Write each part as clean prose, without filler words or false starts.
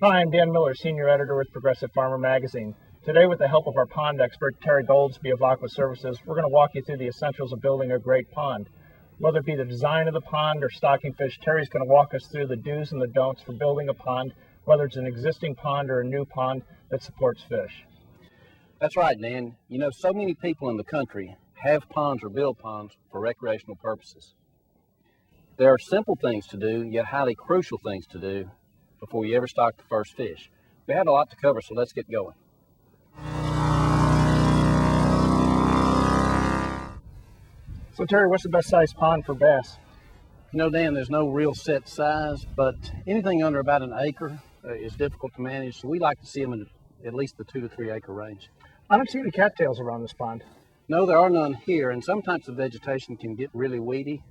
Hi, I'm Dan Miller, Senior Editor with Progressive Farmer Magazine. Today, with the help of our pond expert, Terry Goldsby of Aqua Services, we're going to walk you through the essentials of building a great pond. Whether it be the design of the pond or stocking fish, Terry's going to walk us through the do's and the don'ts for building a pond, whether it's an existing pond or a new pond that supports fish. That's right, Dan. You know, so many people in the country have ponds or build ponds for recreational purposes. There are simple things to do, yet highly crucial things to do before you ever stock the first fish. We have a lot to cover, so let's get going. So Terry, what's the best size pond for bass? You know, Dan, there's no real set size, but anything under about an acre is difficult to manage, so we like to see them in at least the 2 to 3 acre range. I don't see any cattails around this pond. No, there are none here, and some types of vegetation can get really weedy.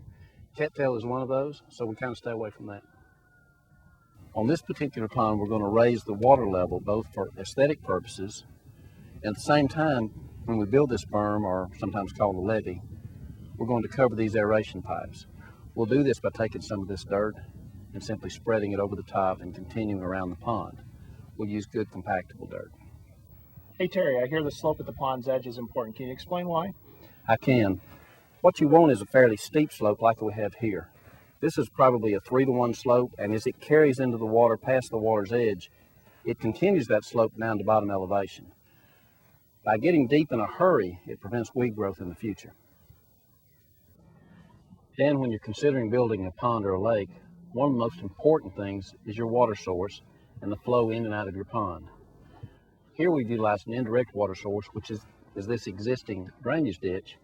Cattail is one of those, so we kind of stay away from that. On this particular pond, we're going to raise the water level both for aesthetic purposes, and at the same time, when we build this berm, or sometimes called a levee, we're going to cover these aeration pipes. We'll do this by taking some of this dirt and simply spreading it over the top and continuing around the pond. We'll use good compactable dirt. Hey Terry, I hear the slope at the pond's edge is important. Can you explain why? I can. What you want is a fairly steep slope like we have here. This is probably a 3-to-1 slope, and as it carries into the water past the water's edge, it continues that slope down to bottom elevation. By getting deep in a hurry, it prevents weed growth in the future. Dan, when you're considering building a pond or a lake, one of the most important things is your water source and the flow in and out of your pond. Here we've utilized an indirect water source, which is this existing drainage ditch.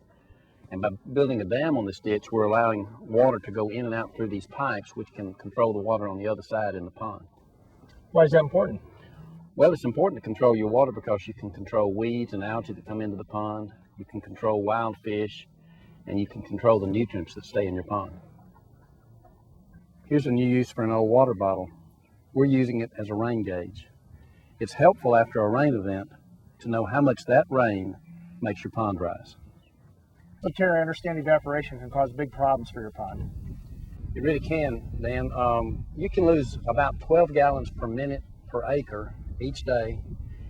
And by building a dam on this ditch, we're allowing water to go in and out through these pipes, which can control the water on the other side in the pond. Why is that important? Well, it's important to control your water because you can control weeds and algae that come into the pond, you can control wild fish, and you can control the nutrients that stay in your pond. Here's a new use for an old water bottle. We're using it as a rain gauge. It's helpful after a rain event to know how much that rain makes your pond rise. So Terry, I understand evaporation can cause big problems for your pond. It really can, Dan. You can lose about 12 gallons per minute per acre each day,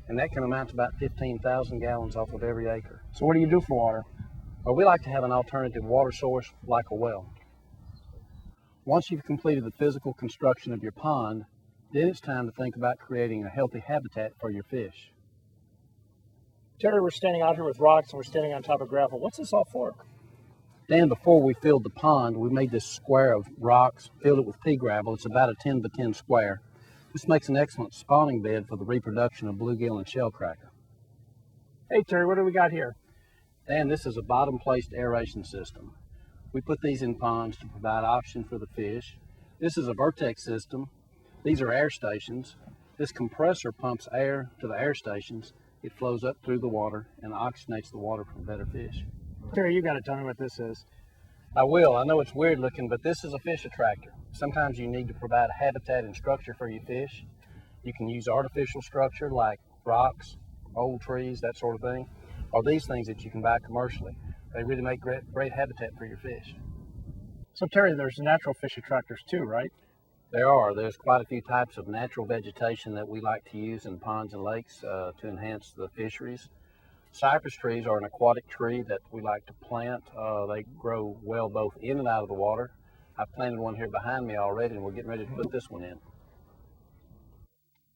and that can amount to about 15,000 gallons off of every acre. So what do you do for water? Well, we like to have an alternative water source like a well. Once you've completed the physical construction of your pond, then it's time to think about creating a healthy habitat for your fish. Terry, we're standing out here with rocks and we're standing on top of gravel. What's this all for? Dan, before we filled the pond, we made this square of rocks, filled it with pea gravel. It's about a 10 by 10 square. This makes an excellent spawning bed for the reproduction of bluegill and shellcracker. Hey Terry, what do we got here? Dan, this is a bottom-placed aeration system. We put these in ponds to provide oxygen for the fish. This is a Vertex system. These are air stations. This compressor pumps air to the air stations. It flows up through the water and oxygenates the water for better fish. Terry, you got to tell me what this is. I will. I know it's weird looking, but this is a fish attractor. Sometimes you need to provide habitat and structure for your fish. You can use artificial structure like rocks, old trees, that sort of thing, or these things that you can buy commercially. They really make great habitat for your fish. So Terry, there's natural fish attractors too, right? There are. There's quite a few types of natural vegetation that we like to use in ponds and lakes to enhance the fisheries. Cypress trees are an aquatic tree that we like to plant. They grow well both in and out of the water. I've planted one here behind me already, and we're getting ready to put this one in.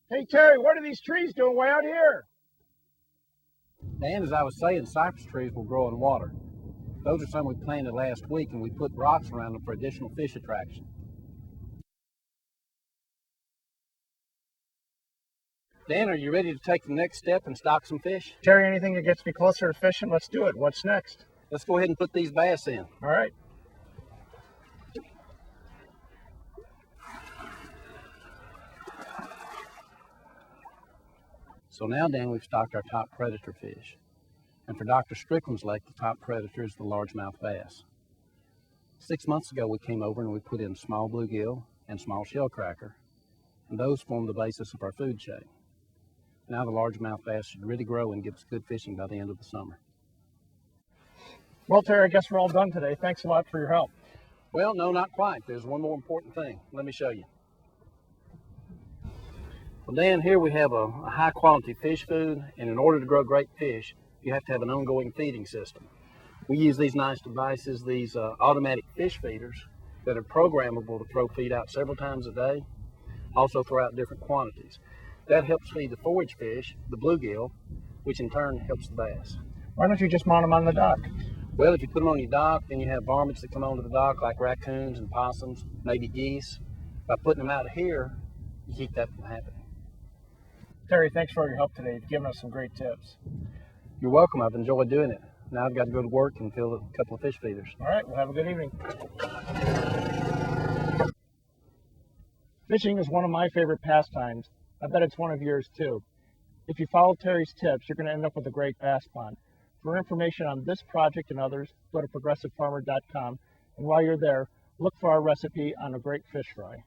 Hey Terry, what are these trees doing way out here? And as I was saying, cypress trees will grow in water. Those are some we planted last week, and we put rocks around them for additional fish attraction. Dan, are you ready to take the next step and stock some fish? Terry, anything that gets me closer to fishing, let's do it. What's next? Let's go ahead and put these bass in. All right. So now, Dan, we've stocked our top predator fish. And for Dr. Strickland's lake, the top predator is the largemouth bass. 6 months ago, we came over and we put in small bluegill and small shellcracker, and those form the basis of our food chain. Now the largemouth bass should really grow and give us good fishing by the end of the summer. Well, Terry, I guess we're all done today. Thanks a lot for your help. Well, no, not quite. There's one more important thing. Let me show you. Well, Dan, here we have a high quality fish food, and in order to grow great fish, you have to have an ongoing feeding system. We use these nice devices, these automatic fish feeders that are programmable to throw feed out several times a day, also throw out different quantities. That helps feed the forage fish, the bluegill, which in turn helps the bass. Why don't you just mount them on the dock? Well, if you put them on your dock, then you have varmints that come onto the dock like raccoons and possums, maybe geese. By putting them out here, you keep that from happening. Terry, thanks for all your help today. You've given us some great tips. You're welcome. I've enjoyed doing it. Now I've got to go to work and fill a couple of fish feeders. All right, well, have a good evening. Fishing is one of my favorite pastimes. I bet it's one of yours too. If you follow Terry's tips, you're going to end up with a great bass pond. For information on this project and others, go to progressivefarmer.com, and while you're there, look for our recipe on a great fish fry.